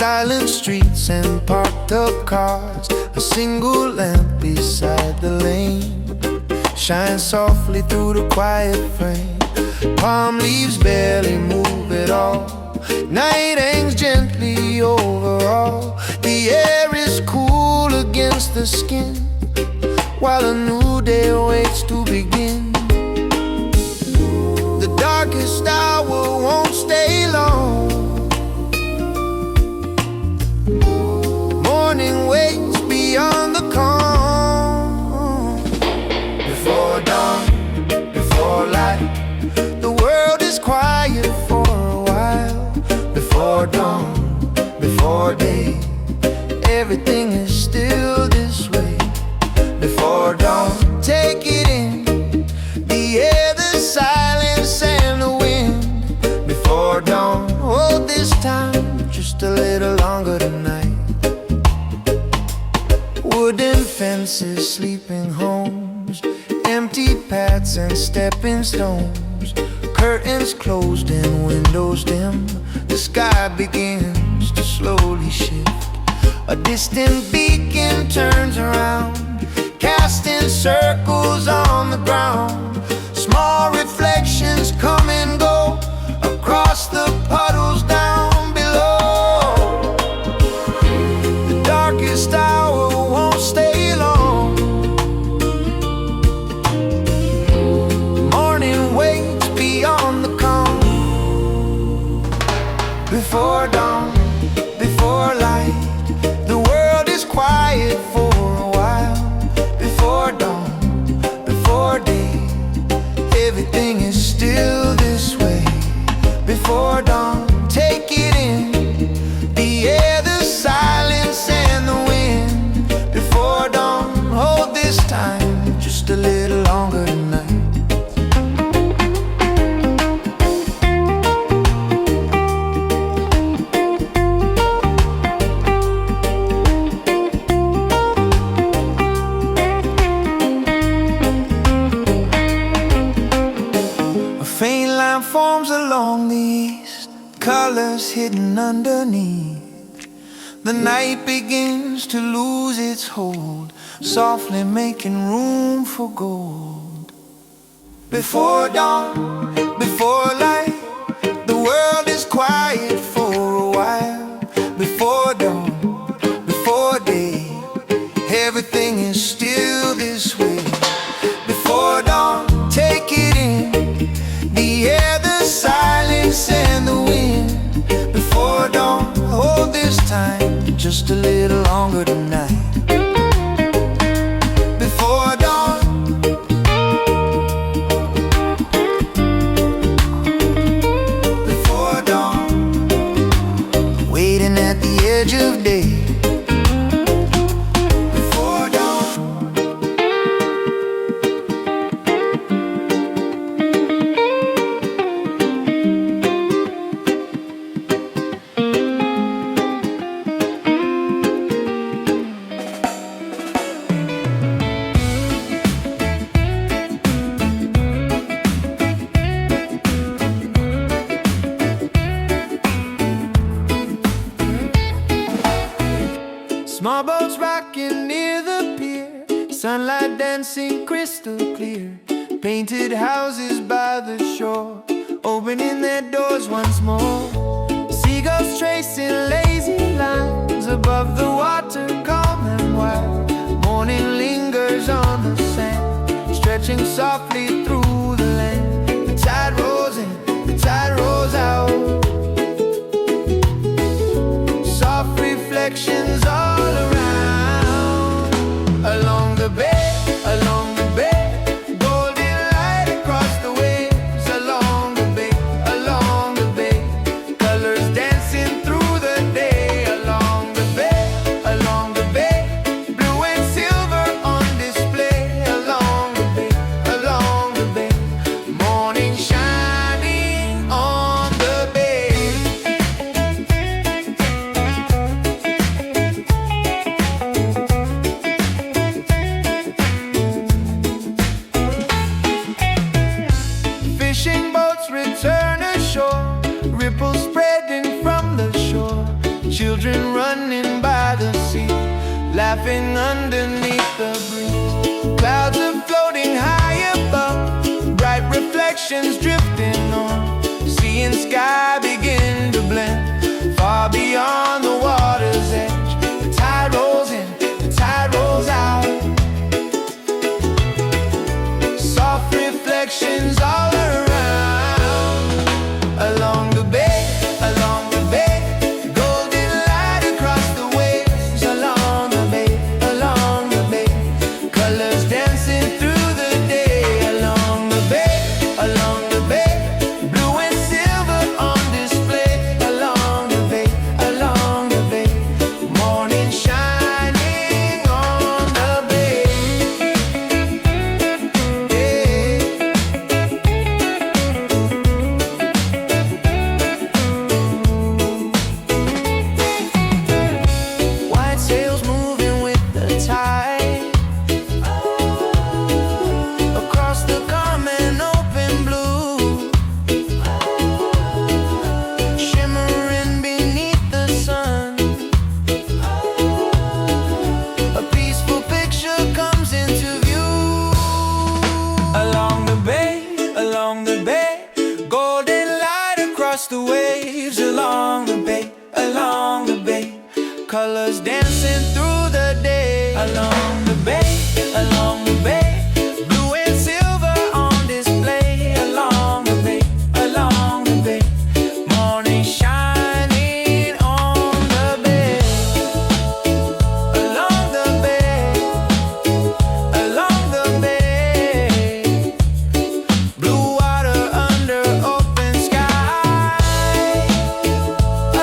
Silent streets and parked up cars, a single lamp beside the lane shines softly through the quiet frame. Palm leaves barely move at all. Night hangs gently over all. The air is cool against the skin, while a new day waits to begin. The darkest hour won't stay long. Morning waits beyond the calm. Before dawn, before light, the world is quiet for a while. Before dawn, before day, everything is still this way. Before dawn, take it in, the air, the silence and the wind. Before dawn, hold this time just a little longer tonight. Wooden fences, sleeping homes, empty paths and stepping stones. Curtains closed and windows dim, the sky begins to slowly shift. A distant beacon turns around, casting circles on the ground. Small reflections come and go across the puddles down below. The darkest hour won't stay long. Morning waits beyond the calm. Before dawn, before light, the world is quiet for a while. Before dawn, before day, everything is still this way. Before dawn, take it in, the air, the silence and the wind. Before dawn, hold this time just a little longer tonight. Faint line forms along the east, colors hidden underneath. The night begins to lose its hold, softly making room for gold. Before dawn, before light, the world is quiet for a while. Before dawn, before day, everything is still this way. Before dawn, take it in, the air, the silence and the wind. Before dawn, hold this time just a little longer tonight. Before dawn, before dawn, waiting at the edge of day. Before dawn. Small boats rocking near the pier, sunlight dancing crystal clear. Painted houses by the shore, opening their doors once more. Seagulls tracing lazy lines above the water, calm and wild. Morning lingers on the sand, stretching softly through the land. The tide rolls in, the tide rolls out. Soft reflections all around. Along the bay, along the bay, golden light across the waves. Along the bay, along the bay, colors dancing through the day. Along the bay, blue and silver on display. Along the bay, morning shining on the bay. Fishing boats return ashore, ripples spreading from the shore. Children children running by the sea, laughing underneath the breeze. Clouds are floating high above, bright reflections drifting on. Sea and sky begin to blend, far beyond the water's edge. The tide rolls in, the tide rolls out. Soft reflections all around. Along the bay, along the bay, golden light across the waves. Along the bay, along the bay, colors dancing through the day. Along the bay, along the bay, blue and silver on display. Along the bay, along the bay, morning shining on the bay. White sails moving with the tide across the calm and open blue, shimmering beneath the sun. A peaceful picture comes into view. Along the bay, golden light across the waves. Along the bay, colors dancing through the day. Along the bay, blue and silver on display. Along the bay, morning shining on the bay. Along the bay, blue water under open sky.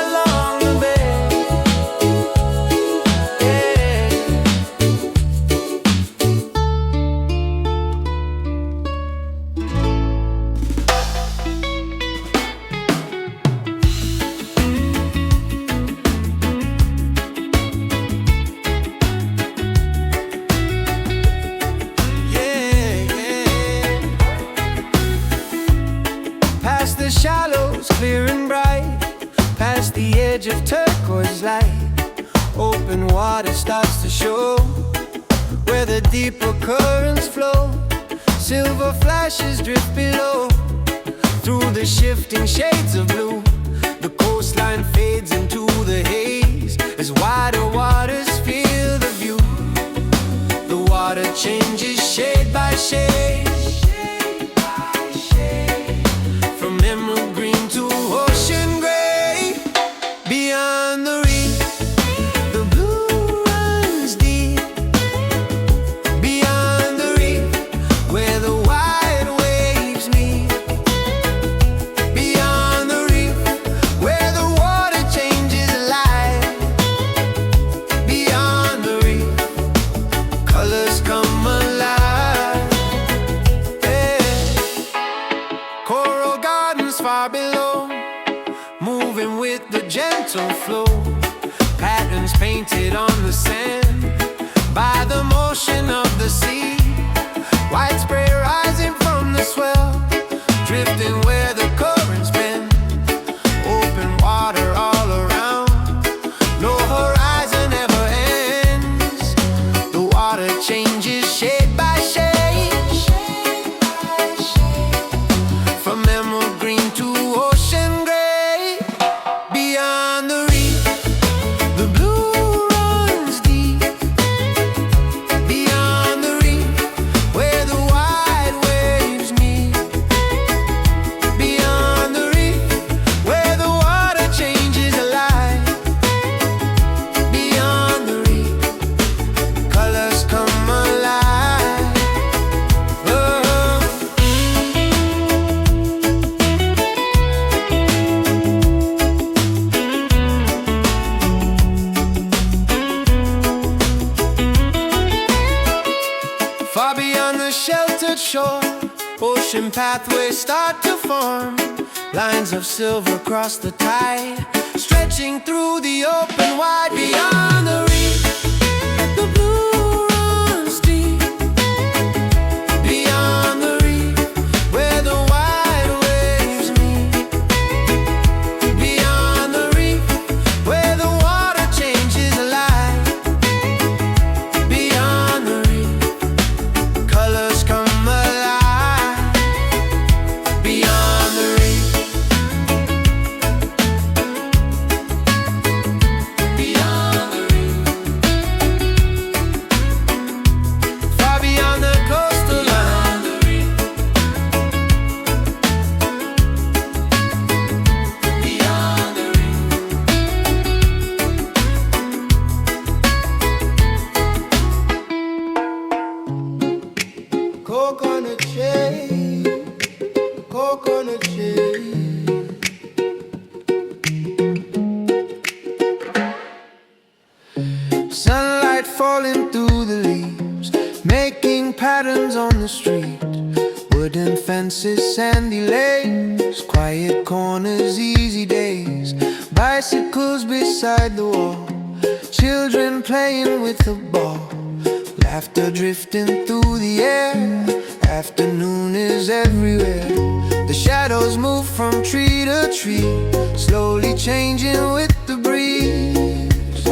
Along the bay, past the shallows, clear and bright, past the edge of turquoise light. Open water starts to show where the deeper currents flow. Silver flashes drift below through the shifting shades of blue. The coastline fades into the haze as wider waters fill the view. The water changes shade by shade, from emerald green to ocean gray. Beyond the reef, the blue runs deep. Beyond the reef, where the wide waves meet. Beyond the reef, where the water changes light. Beyond the reef, colors come alive. Coral gardens far below, moving with the gentle flow. Patterns painted on the sand by the motion of the sea. White spray rising from the swell, drifting where the currents bend. Open water all around, no horizon ever ends. The water changes shade by shade, from emerald green to ocean gray. Beyond the reef, the blue runs deep. Beyond the reef, where the wide waves meet. Beyond the reef, where the water changes light. Beyond the reef, colors come alive. Far beyond the sheltered shore, ocean pathways start to form. Lines of silver cross the tide, stretching through the open wide. Beyond the reef, the blue runs deep. Beyond the reef, where the wide waves meet. Beyond the reef, where the water street. Wooden fences, sandy lanes, quiet corners, easy days. Bicycles beside the wall, children playing with the ball. Laughter drifting through the air, afternoon is everywhere. The shadows move from tree to tree, slowly changing with the breeze.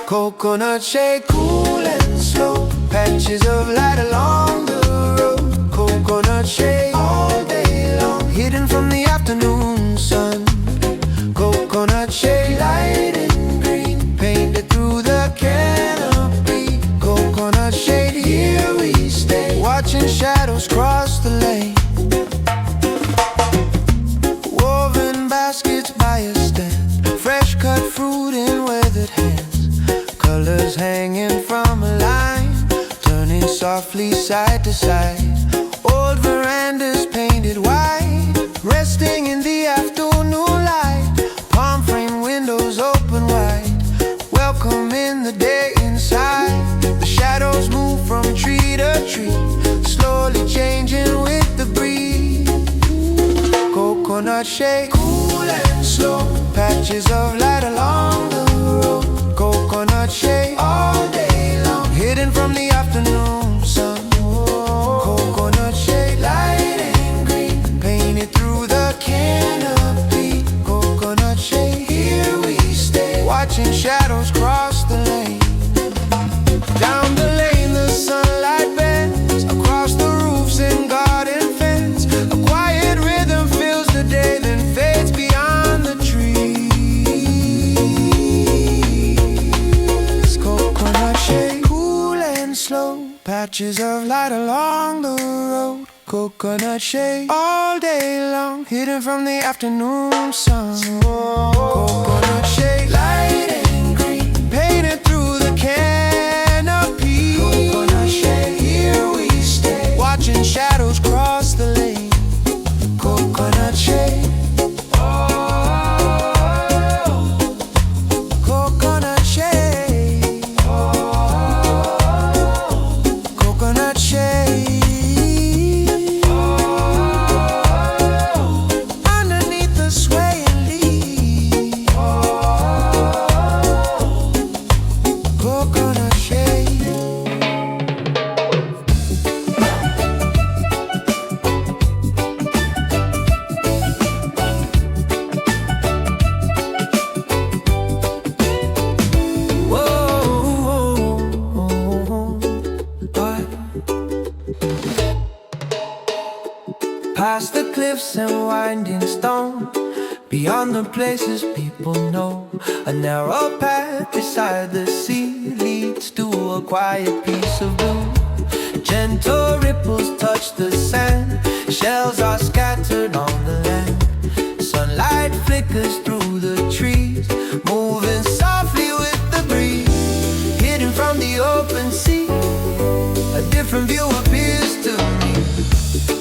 Coconut shade, cool and slow, patches of light along the road. Coconut shade all day long, hidden from the afternoon sun. Coconut shade, light and green, painted through the canopy. Coconut shade, here we stay, watching shadows cross the lane. Woven baskets by a stand, fresh cut fruit in weathered hands. Colors hanging from a line, turning softly side to side. Old verandas painted white, resting in the afternoon light. Palm frame windows open wide, welcoming the day inside. The shadows move from tree to tree, slowly changing with the breeze. Coconut shade, cool and slow, patches of light along the road. Coconut shade all day long, hidden from the afternoon sun. Coconut shade, light and green, painted through the canopy. Coconut shade, here we stay, watching shadows cross the lane. Down the lane the sunlight bends, across the roofs and garden fence. A quiet rhythm fills the day, then fades beyond the trees. Coconut shade, cool and slow, patches of light along the road. Coconut shade all day long, hidden from the afternoon sun. Coconut shade, light and green, painted through the canopy. Coconut shade, here we stay, watching shadows cross the lane. Coconut shade, coconut shade, coconut shade. Underneath the swaying leaves, coconut shade. Past the cliffs and winding stone, beyond the places people know. A narrow path beside the sea leads to a quiet piece of blue. Gentle ripples touch the sand, shells are scattered on the land. Sunlight flickers through the trees, moving softly with the breeze. Hidden from the open sea, a different view appears to me.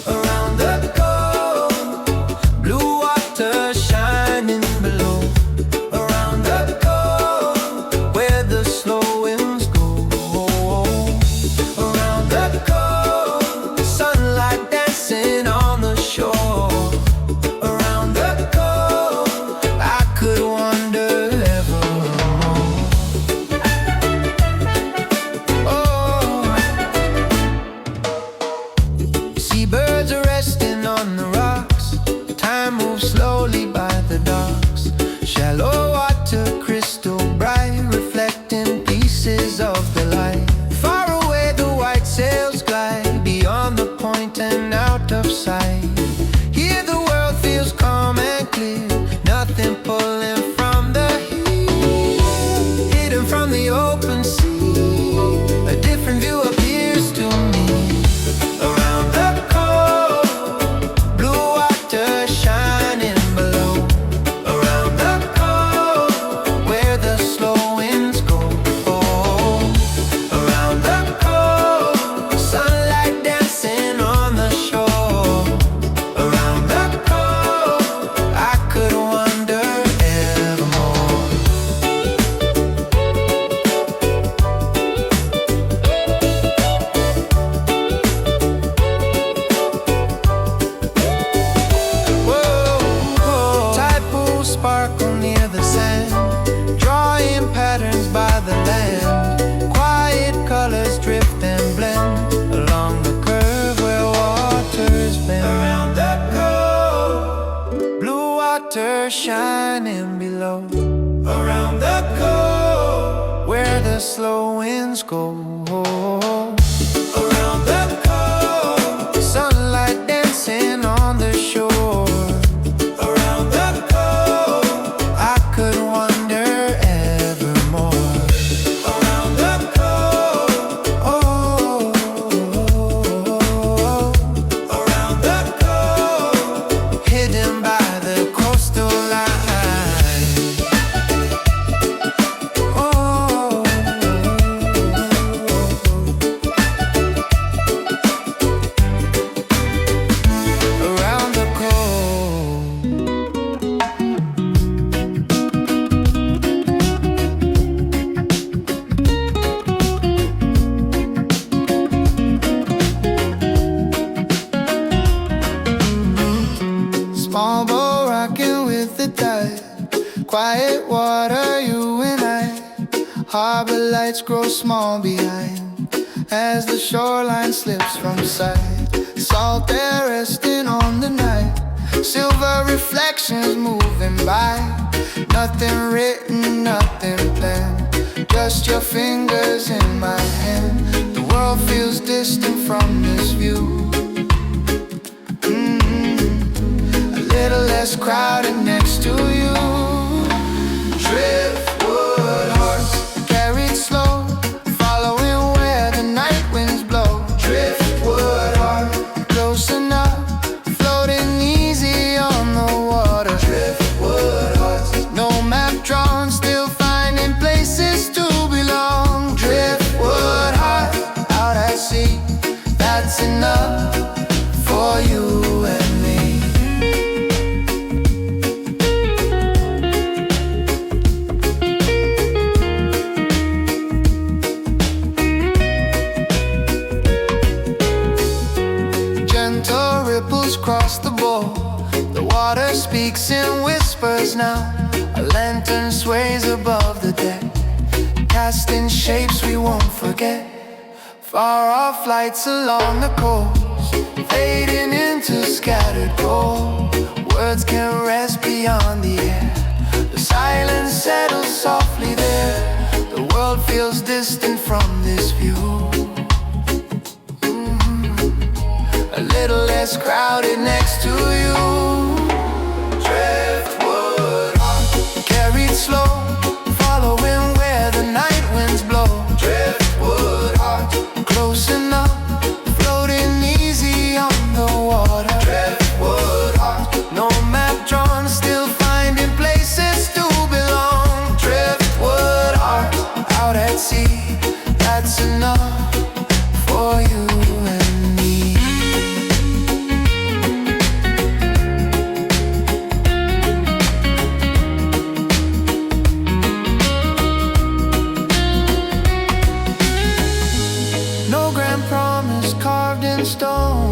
Around the cove, blue water shining below. Around the cove, where the slow winds go. Around the cove, sunlight dancing on the shore. Around the cove, I could sparkle near the sand, drawing patterns by the land. Quiet colors drift and blend along the curve where waters bend. Around the cove, blue water shining below. Around the cove, where the slow winds go. Around the cove, sunlight dancing on the shore. Around the cove, I could wander evermore. Around the cove, oh, around the cove, hidden by the coastal line. Oh, around the cove. Small boat rocking with the tide, quiet water, you and I. Harbor lights grow small behind as the shoreline slips from sight. Salt air resting on the night, silver reflections moving by. Nothing written, nothing planned, just your fingers in my hand. The world feels distant from this view. A little less crowded next to you. Driftwood hearts carried slow, following where the night winds blow. Driftwood heart, close enough, floating easy on the water. Driftwood hearts, no map drawn, still finding places to belong. Driftwood heart, out at sea, that's enough for you and me. Gentle ripples cross the bowl, the water speaks in whispers now. A lantern sways above the deck, casting shapes we won't forget. Far off lights along the coast, fading into scattered gold. Words can rest beyond the air, the silence settles softly there. The world feels distant from this view. A little less crowded next to you. Driftwood heart, carried slow, following where the night winds blow. Driftwood heart, close enough, floating easy on the water. Driftwood heart, no map drawn, still finding places to belong. Driftwood heart, out at sea, that's enough for you and me. No grand promise carved in stone,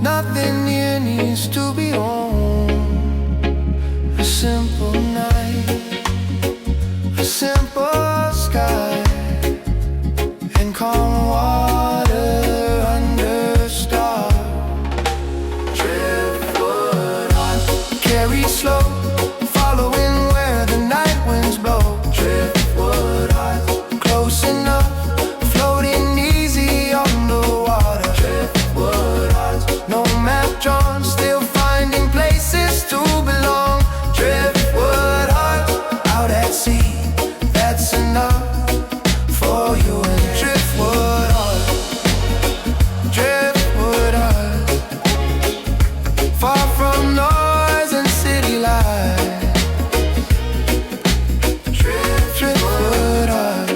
nothing near needs to be owned. A simple night, a simple sky, and calm water under stars. Driftwood heart, carried slow, following where the night winds blow. Driftwood heart, close enough, floating easy on the water. Driftwood heart, no map drawn, still finding places to belong. Driftwood heart, out at sea, that's enough for you and driftwood heart. Driftwood heart, far from noise and city life. Driftwood heart.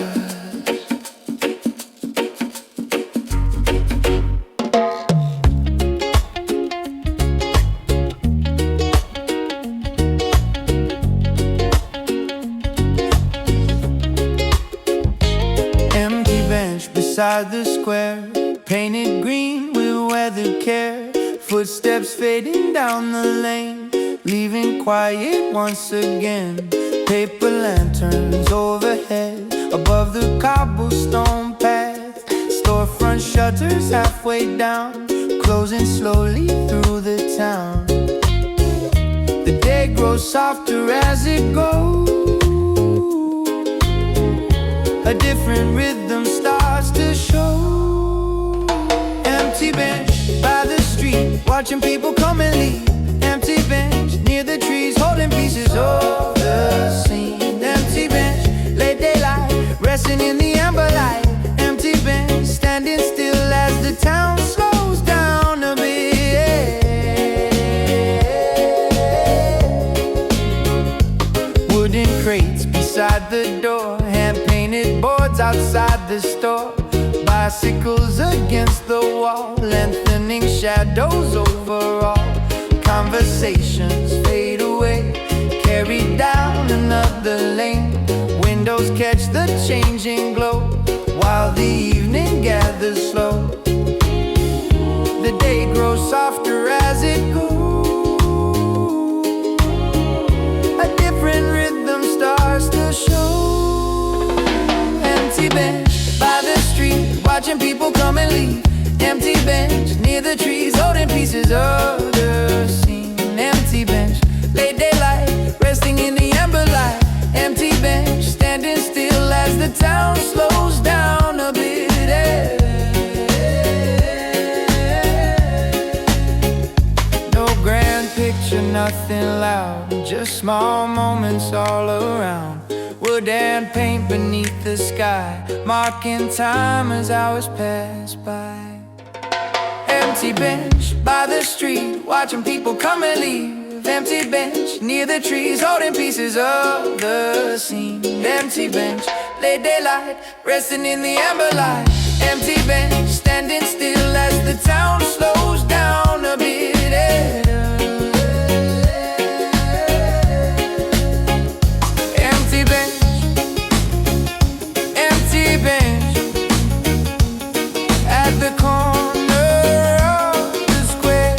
Empty bench beside the square, painted green with weathered care. Footsteps fading down the lane, leaving quiet once again. Paper lanterns overhead, above the cobblestone path. Storefront shutters halfway down, closing slowly through the town. The day grows softer as it goes. A different rhythm starts to show. Empty bench by the street, watching people come and leave. Empty bench near the trees, holding pieces of the scene. Empty bench, late daylight, resting in the amber light. Empty bench, standing still as the town slows down a bit. Wooden crates beside the door, hand-painted boards outside the store. Bicycles against the wall, lengthening shadows overall. Conversations fade away, carried down another lane. Windows catch the changing glow, while the evening gathers slow. The day grows softer as it goes. A different rhythm starts to show. Empty bench by the street, watching people come and leave. Empty bench near the trees, holding pieces of the scene. Empty bench, late daylight, resting in the amber light. Empty bench, standing still as the town slows down a bit. No grand picture, nothing loud, just small moments all around. Wood and paint beneath the sky, marking time as hours pass by. Empty bench by the street, watching people come and leave. Empty bench near the trees, holding pieces of the scene. Empty bench, late daylight, resting in the amber light. Empty bench, standing still as the town slows down a bit. Empty bench, empty bench at the corner of the square.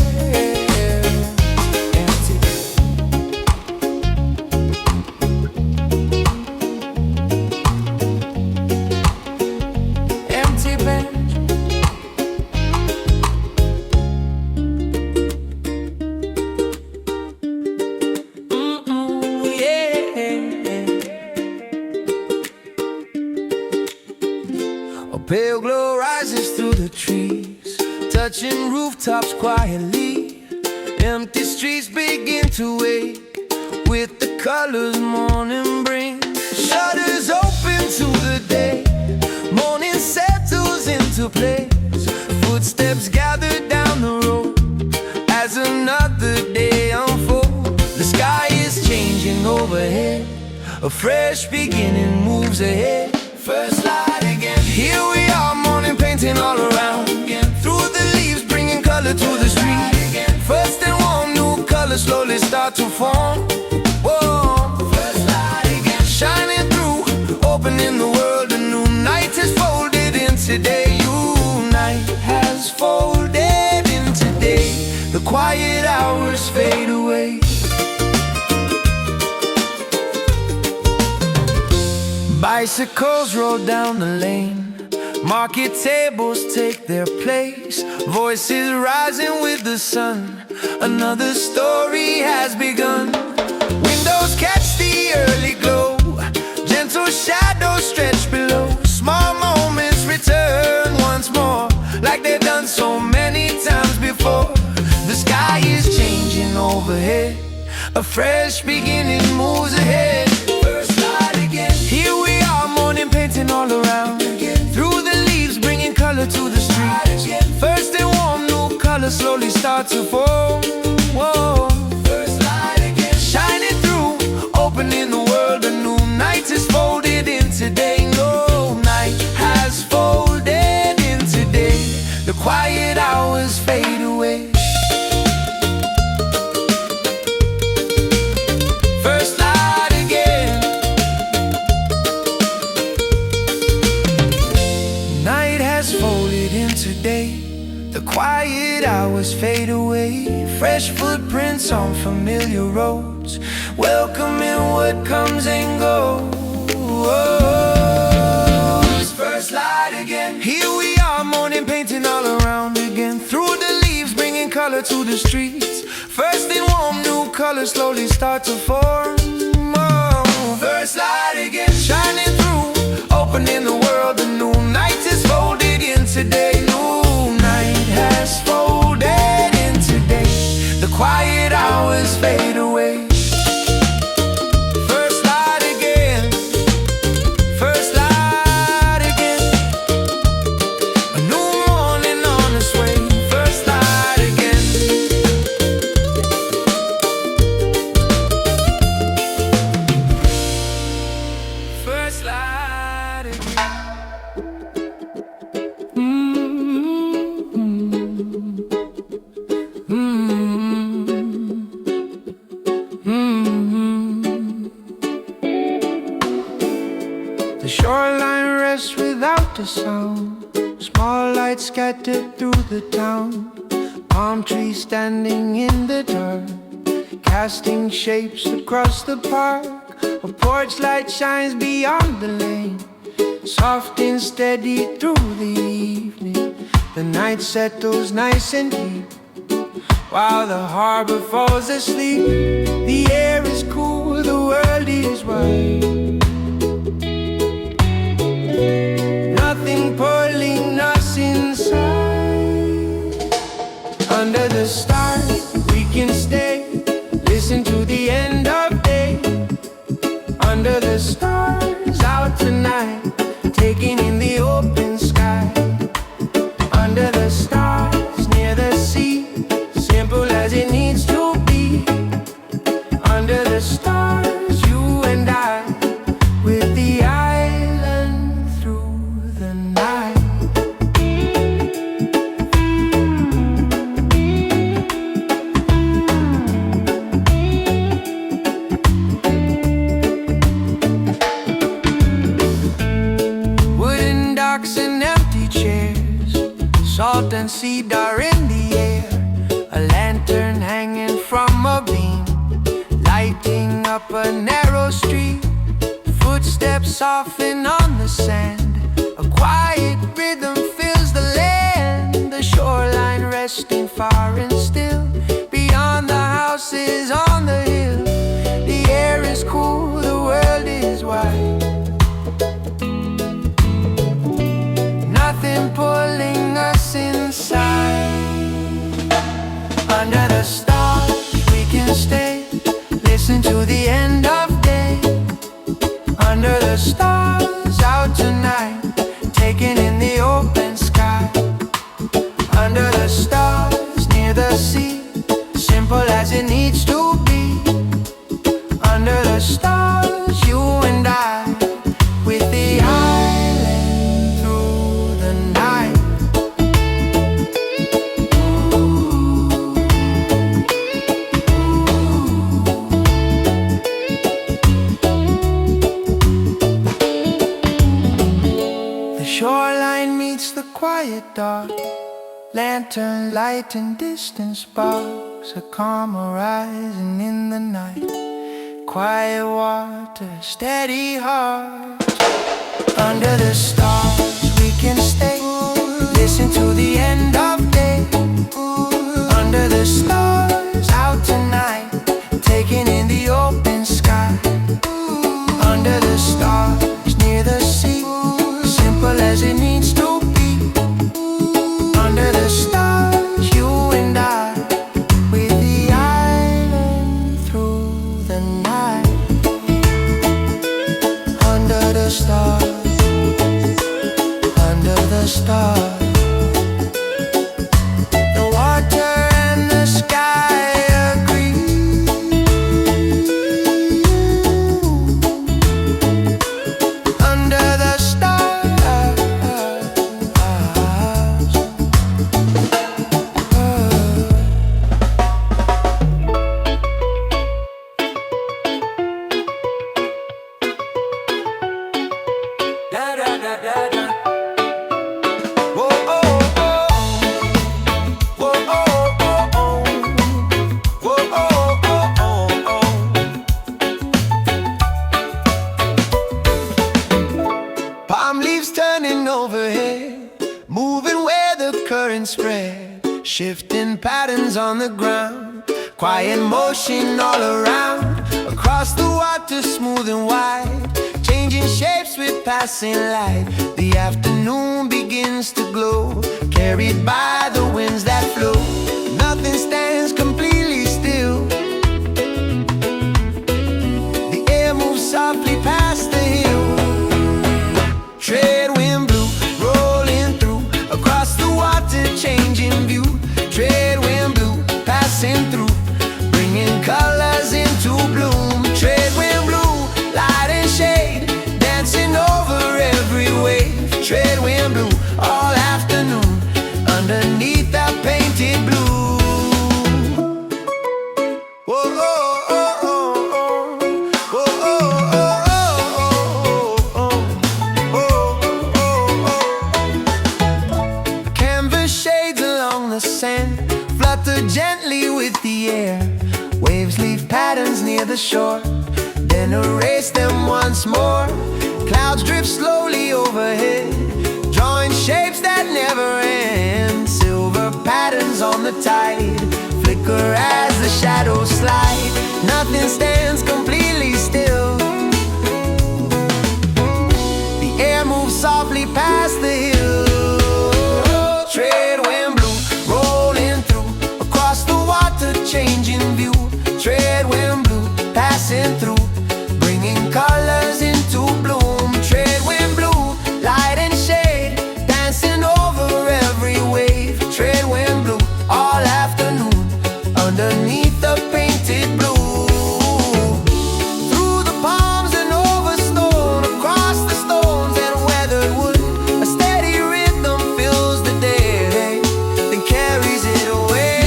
Empty. Empty bench. A pale glow rises through the trees, touching rooftops quietly. Empty streets begin to wake with the colors morning brings. Shutters open to the day, morning settles into place. Footsteps gather down the road as another day unfolds. The sky is changing overhead, a fresh beginning moves ahead. First light again, here we are, morning painting all around. Through the leaves, bringing color to the street. First and warm, new colors slowly start to form. Whoa. First light again, shining through, opening the world. A new night has folded into day. New night has folded into day. The quiet hours fade away. Bicycles roll down the lane, market tables take their place. Voices rising with the sun, another story has begun. Windows catch the early glow, gentle shadows stretch below. Small moments return once more, like they've done so many times before. The sky is changing overhead, a fresh beginning moves ahead. First light again, here we are, morning painting all around. Through the leaves, bringing color to the streets. First and warm, new colors slowly start to form. Whoa. First light again, shining through, opening the world. A new night is folded into day. No night has folded into day. The quiet hours fade away. First light again, night has folded into day. The quiet hours fade away. Fresh footprints dance on familiar roads, welcoming what comes and goes. First light again. Here we are, morning painting all around again. Through the leaves, bringing color to the streets. First in warm, new colors slowly start to form. Oh, first light again, shining through, opening the world anew. Night is folded into day. New night has folded into day. The quiet hours fade away. The shoreline rests without a sound. Small lights scattered through the town. Palm trees standing in the dark, casting shapes across the park. A porch light shines beyond the lane, soft and steady through the evening. The night settles nice and deep, while the harbor falls asleep. The air is cool, the world is wide. Nothing pulling us inside. Under the stars we can stay, listen to the end of day. Under the stars out tonight, taking in the open sky. Under the stars near the sea, simple as it needs to be. Under the stars, you and I, with the island through the night. Wooden docks and empty chairs, salt and cedar in the air. A lantern hanging from a beam, lighting up a narrow street. Footsteps soften on the sand, a quiet rhythm fills the land. The shoreline resting far and still, beyond the houses on the hill. The air is cool, the world is wide. Nothing pulling us inside. Under the stars we can stay, listen to the end of day. Under the stars out tonight, taking in the open sky. Under the stars near the sea, simple as it needs to be. Under the stars, you and I, with the island through the night. The shoreline meets the quiet dark, lantern light and distant sparks, a calm horizon in the night. Quiet water, steady heart. Under the stars we can stay, listen to the end of day. Under the stars out tonight, taking in the open sky. Under the stars near the sea, simple as it needs to be. Under the stars, you and I, with the island through the night. Under the stars, under the stars. Shifting patterns on the ground, quiet motion all around. Across the water, smooth and wide, changing shapes with passing light. The afternoon begins to glow, carried by the winds that flow. Nothing stands completely still. The air moves softly past the hill. Trade wind blue, rolling through, across the water, changing view. Trade wind blue, passing through, bringing colors into bloom. Trade wind blue, light and shade, dancing over every wave. Trade wind blue, all afternoon, underneath that painted blue. Whoa, oh, oh, oh, oh. Whoa, oh, oh, oh, oh, oh, oh, oh, oh. Canvas shades along the sand flutter gently with the air. Waves leave patterns near the shore, then erase them once more. Clouds drift slowly overhead, drawing shapes that never end. Silver patterns on the tide flicker as the shadows slide. Nothing stands completely still. The air moves softly past the hill. Trade wind blue, rolling through, across the water, changing view. Trade wind blue, passing through, bringing colors into bloom. Trade wind blue, light and shade, dancing over every wave. Trade wind blue, all afternoon, underneath the painted blue. Through the palms and over stone, across the stones and weathered wood, a steady rhythm fills the day, then carries it away.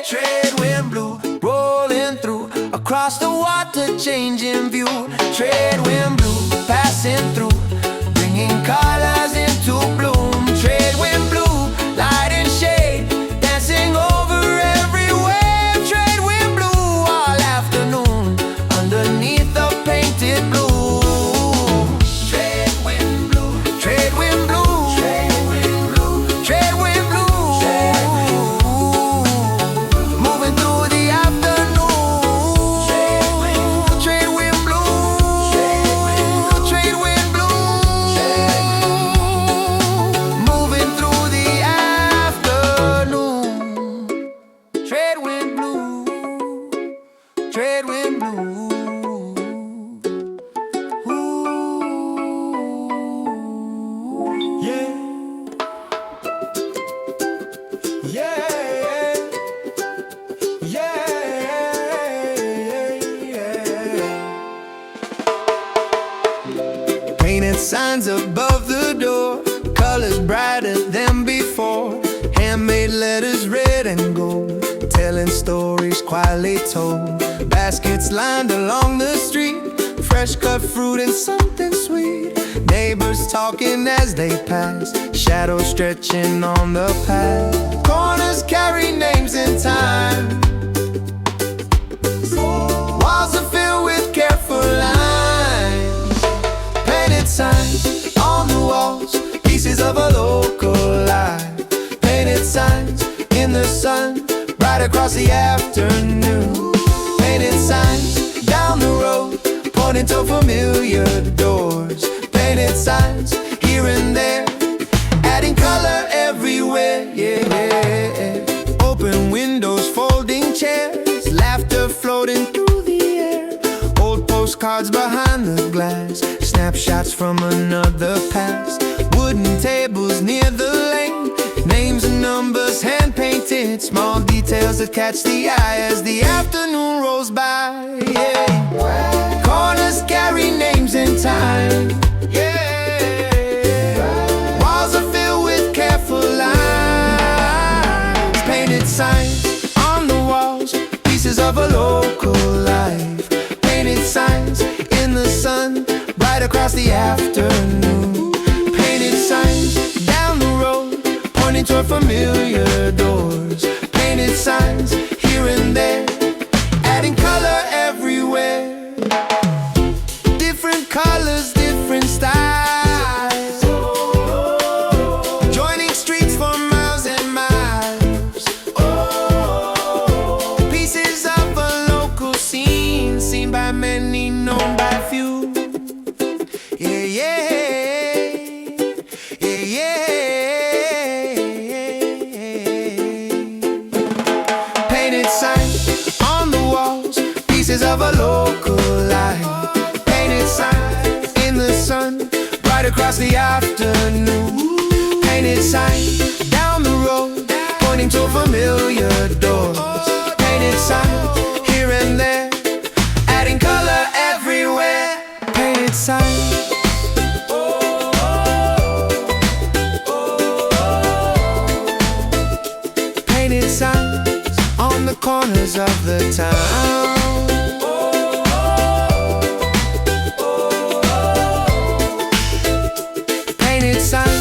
Trade wind blue, rolling through, across the water, changing view. Trade wind blue, passing through, bringing colors into bloom. Trade wind blue, light and shade, dancing over every wave. Trade wind blue, all afternoon, underneath the painted blue. Trade wind blue, trade wind blue, trade wind blue, trade wind blue, moving through the afternoon. Trade wind blue, trade wind blue, moving through the afternoon. Trade wind blue, trade wind blue. Ooh, yeah, yeah, yeah. Painted signs above the door, colors brighter than before. Handmade letters red and gold, telling stories quietly told. Baskets lined along the street, fresh cut fruit and something sweet. Neighbors talking as they pass, shadows stretching on the path. Corners carry names in time, walls are filled with careful lines. Painted signs on the walls, pieces of a local life. Painted signs in the sun, right across the afternoon. Painted signs down the road, pointing to familiar doors. Painted signs here and there, adding color everywhere, yeah. Open windows, folding chairs, laughter floating through the air. Old postcards behind the glass, snapshots from another past. Wooden tables near the lane, names and numbers hand painted. Small details that catch the eye as the afternoon rolls by, yeah. Corners carry names in time, yeah. Walls are filled with careful lines. Painted signs on the walls, pieces of a local life. Painted signs in the sun, right across the afternoon. Painted signs down the road, pointing toward familiar doors. Painted signs here and there, adding color everywhere. Different colors, different styles. across the afternoon. Painted signs down the road, pointing to familiar doors. Painted signs here and there, adding color everywhere. Painted signs. Painted signs on the corners of the town. Painted signs.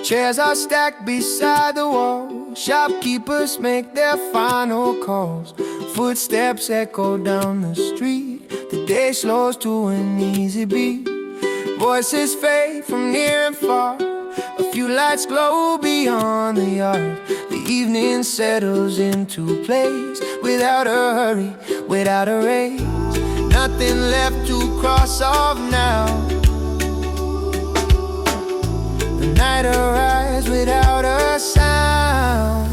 Chairs are stacked beside the wall. Shopkeepers make their final calls. Footsteps echo down the street. The day slows to an easy beat. Voices fade from near and far. A few lights glow beyond the yard. The evening settles into place without a hurry, without a race. Nothing left to cross off now. The night arrives without a sound.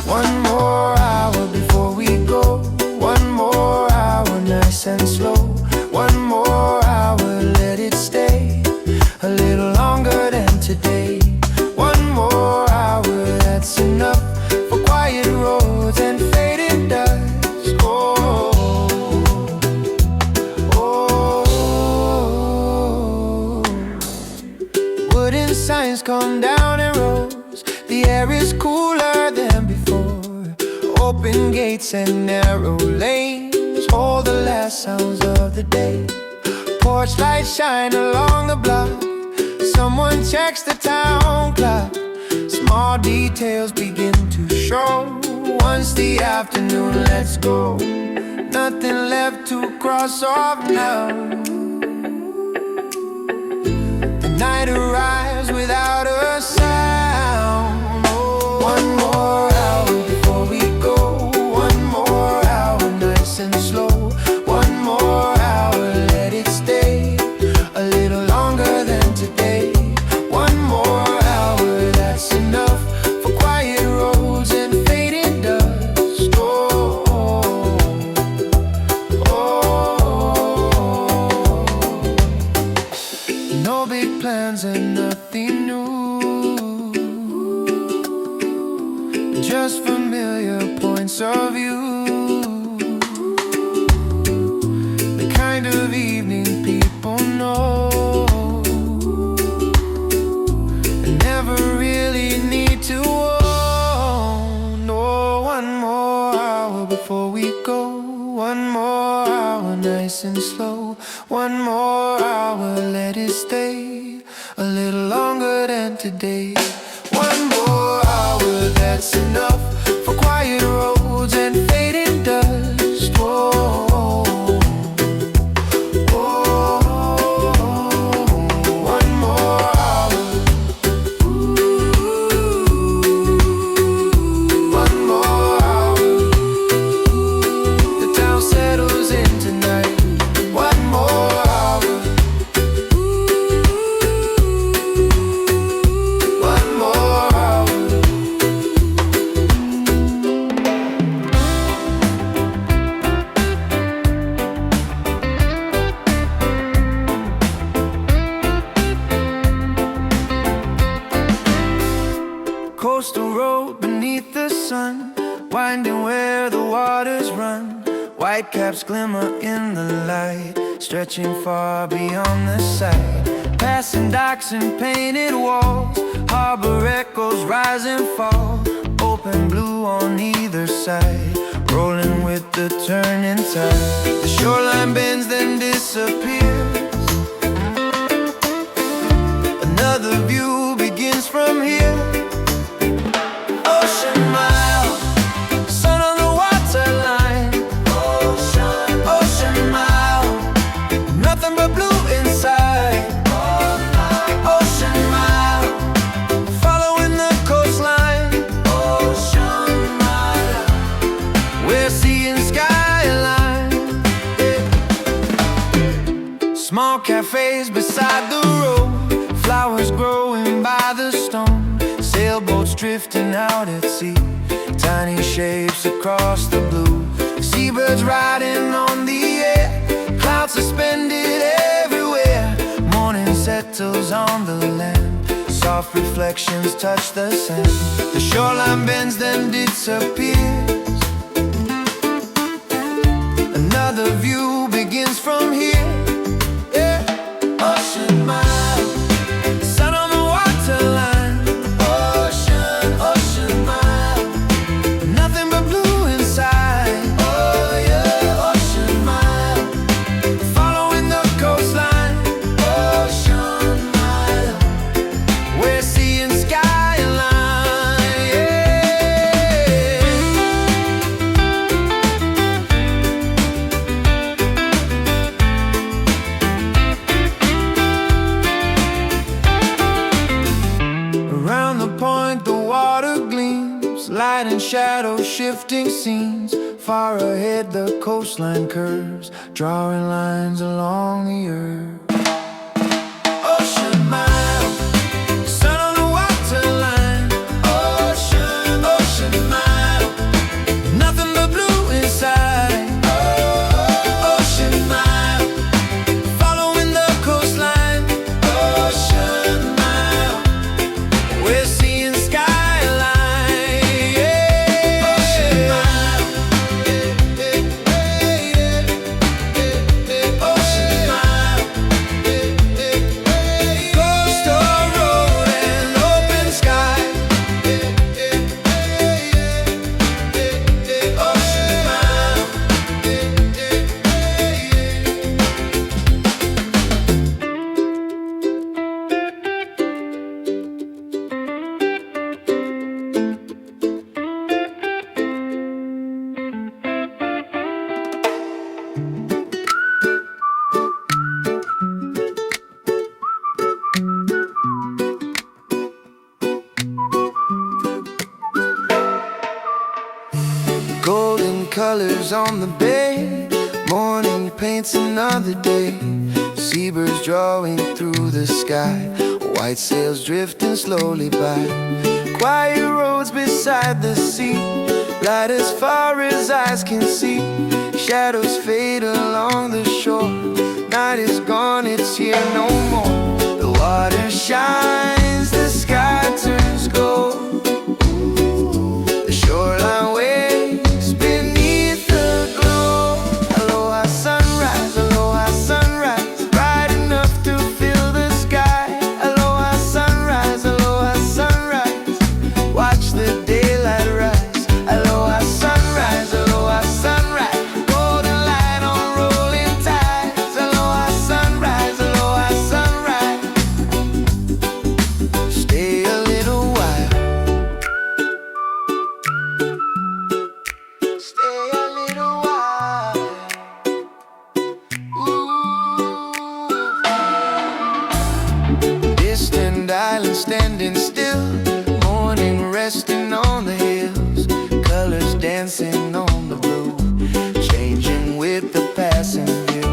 One more hour before we go. One more hour, nice and slow. One more hour, let it stay a little longer than today. One more hour, that's enough for quiet roads and fading dust. Oh, oh. Wooden signs come down in rows. The air is cooler than before. Open gates and narrow lanes hold the last sounds of the day. Porch lights shine along the block. Someone checks the town clock. Small details begin to show. Once the afternoon lets go, nothing left to cross off now. The night arrives without a sound. Oh, one more hour before we go. One more hour, nice and slow. One more hour, let it stay a little longer than today. One more hour, that's enough for quiet roads and fading dust. Oh, oh, oh. No big plans and nothing new, just familiar points of view. The kind of evening people know and never really need to own. No, one more hour before we go. One more hour, nice and slow. One more hour, let it stay a little longer than today. One more hour, that's enough for quiet roads and fading dust. Oh, oh, one more hour. One more hour. The town settles in tonight. One more hour. One more hour. Coastal road beneath the sun, winding where the waters run. Whitecaps glimmer in the light, stretching far beyond the sight. Passing docks and painted walls, harbor echoes rise and fall. Open blue on either side, rolling with the turning tide. The shoreline bends then disappears. Another view begins from here. Ocean mile, sun on the waterline. Ocean mile, nothing but blue inside. Ocean mile, following the coastline. Ocean mile, we're seeing skyline. Yeah. Small cafes beside the road, drifting out at sea, tiny shapes across the blue. Seabirds riding on the air, clouds suspended everywhere. Morning settles on the land, soft reflections touch the sand. The shoreline bends then disappears. Another view begins from here. Yeah. Ocean mile, sun on the waterline. Ocean, ocean mile, nothing but blue inside. Oh yeah, ocean mile, following the coastline. Ocean mile, we're seeing skyline. Yeah. Around the point the water gleams, light and shadow shifting scenes. Far ahead the coastline curves, drawing lines along the earth. Ocean mile, sun on the waterline. Ocean, ocean mile, nothing but blue inside. Ocean mile, following the coastline. Ocean mile, we're seeing skyline. Yeah. Ocean mile, ocean mile, coastal road and open sky. Ocean mile. Golden colors on the bay, morning paints another day. Seabirds drawing through the sky, white sails drifting slowly by. Quiet roads beside the sea, light as far as eyes can see. Shadows fade along the shore, night is gone, it's here no more. The water shines, the sky turns gold. The shoreline waves beneath the glow. Aloha sunrise, bright enough to fill the sky. Aloha sunrise, watch the daylight rise. Aloha sunrise, golden light on rolling tides. Aloha sunrise, stay a little while. Stay a little while. Ooh. Distant island standing still, morning resting on the hills. Colors dancing on the blue, changing with the passing view.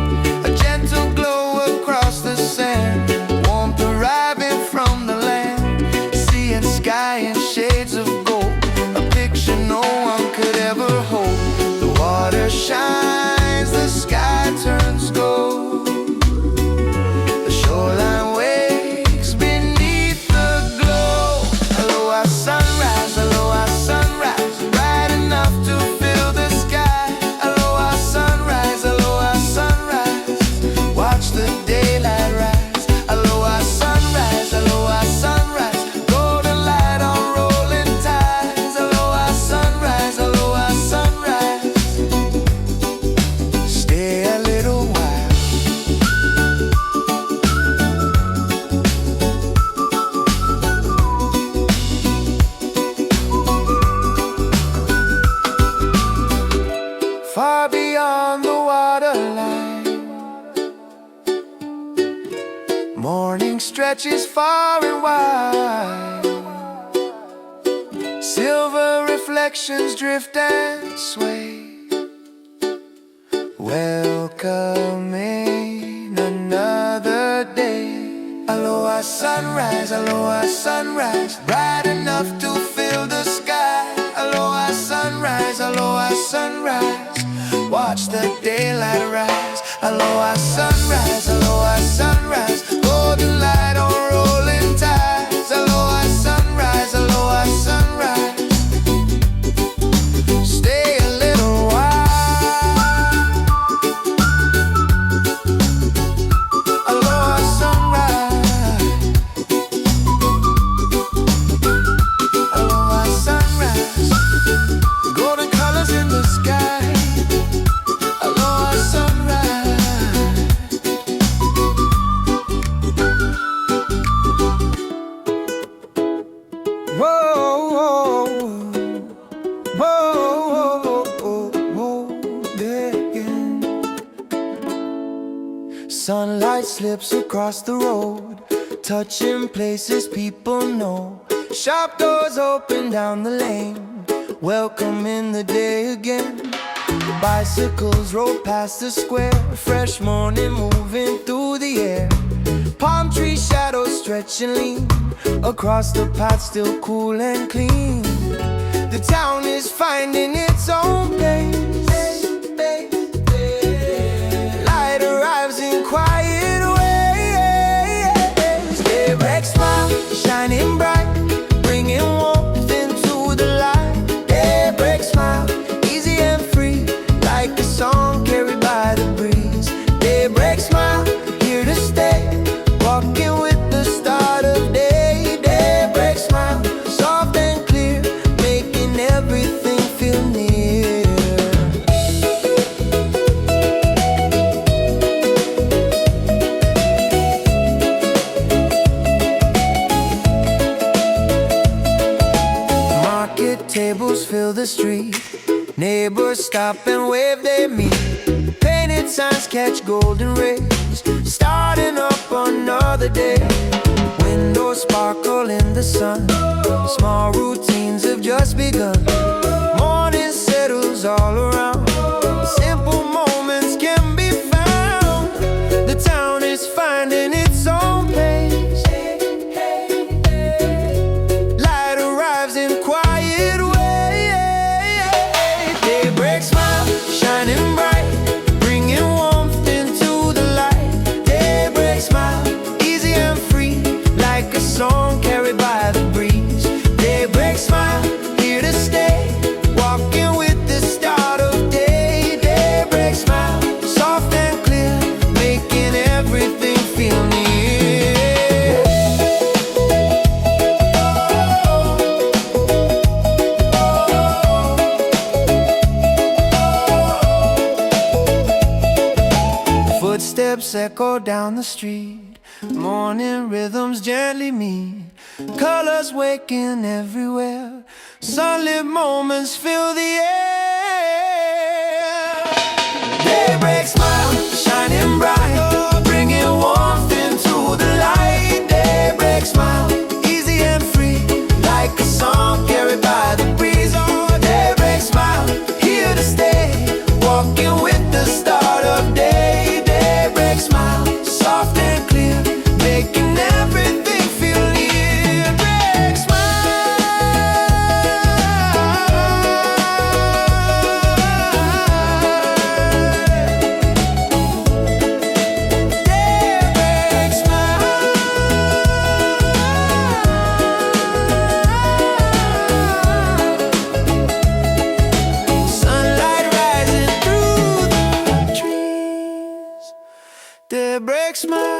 A gentle glow across the sand, warmth arriving from the land. Sea and sky in shades of gold, a picture no one could ever hold. The water shines, the sky turns gold. The shoreline wakes beneath the glow. Aloha sunrise, bright enough to fill the sky. Aloha sunrise, watch the daylight rise. Aloha sunrise, golden light on rolling tides. Aloha sunrise, stay a little while. Far beyond the waterline, morning stretches far and wide. Silver reflections drift and sway, welcoming another day. Aloha sunrise, bright enough to fill sunrise. Watch the daylight rise. Aloha sunrise, aloha sunrise. Golden light on rolling tides. Aloha sunrise, aloha sunrise. Stay a little while. Aloha sunrise. Aloha sunrise. Golden colors in the sky. Aloha sunrise. Whoa, whoa, whoa, whoa, whoa, again. Sunlight slips across the road, touching places people know. Shop doors open down the lane, welcoming the day again. Bicycles roll past the square, fresh morning moving through the air. Palm tree shadows stretch and lean across the path, still cool and clean. The town is finding its own pace. Light arrives in quiet ways. Daybreak smile, shining bright, bringing warmth into the light. Daybreak smile, easy and free, like a song carried by the breeze. Daybreak smile, here to stay, walking with the start of day. Daybreak smile, soft and clear, making everything feel near. Market tables fill the street, neighbors stop and wave, they meet. Painted signs catch golden rays, starting up another day. Windows sparkle in the sun, small routines have just begun. Morning settles all around, simple moments can be found. The town is finding its own pace. Light arrives in quiet ways. Daybreak smile, shining bright, bringing warmth into the light. Daybreak smile, easy and free, like a song carried by the breeze. Daybreak smile, here to stay, walking with the start of day. Daybreak smile, soft and clear, making everything feel near. Footsteps echo down the street, morning rhythms gently meet. Colors waking everywhere, sunlit moments fill the air. Daybreak smile, shining bright, bringing warmth into the light. Daybreak smile, easy and free, like a song carried by the breeze. Oh, daybreak smile, here to stay, walking with the start of day. Daybreak smile, soft and clear, making everything feel near. Daybreak sunlight rising through the trees. Daybreak smile.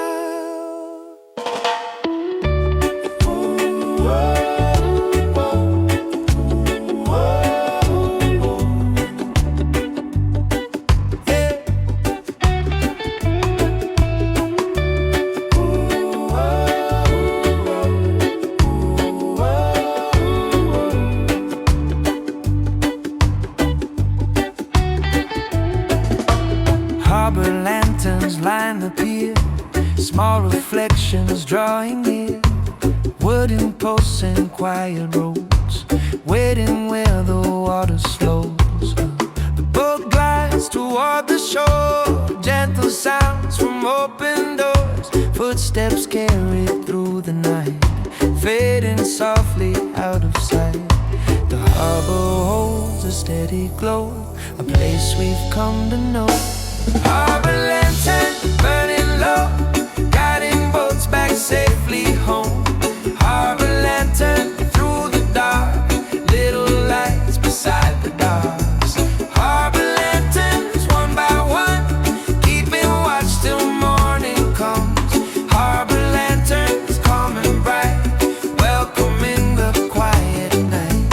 Harbor lanterns line the pier, small reflections drawing near. Wooden posts and quiet roads, waiting where the water slows. The boat glides toward the shore, gentle sounds from open doors. Footsteps carried through the night, fading softly out of sight. The harbor holds a steady glow, a place we've come to know. Harbor lantern burning low, guiding boats back safely home. Harbor lantern through the dark, little lights beside the docks. Harbor lanterns one by one, keeping watch till morning comes. Harbor lanterns calm and bright, welcoming the quiet night.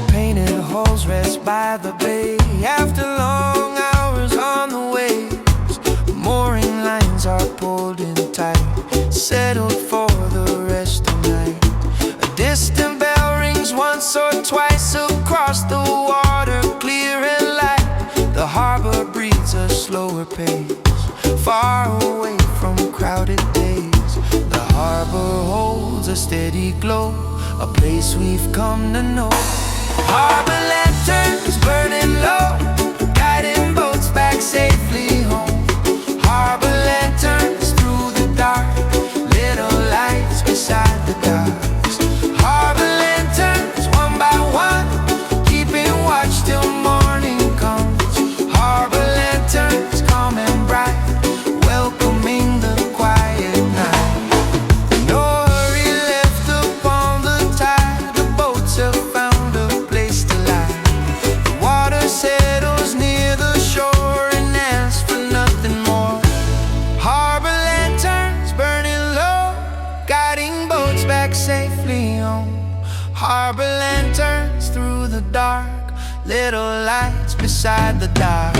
Painted hulls rest by the bay after long hours on the waves. Mooring lines are pulled in tight, settled for the rest of night. A distant bell rings once or twice across the water, clear and light. The harbor breathes a slower pace, far away from crowded days. The harbor holds a steady glow, a place we've come to know. Harbor lanterns burning low, guiding boats back safely home. Harbor lanterns through the dark, little lights beside the docks. Harbor lanterns one by one, keeping watch till morning comes. Harbor lanterns calm and bright, welcoming the quiet night. No hurry left upon the tide, the boats have found a place to lie. The water settles near the shore and asks for nothing more. Harbor lanterns burning low, guiding boats back safely home. Harbor lanterns through the dark, little lights beside the dock.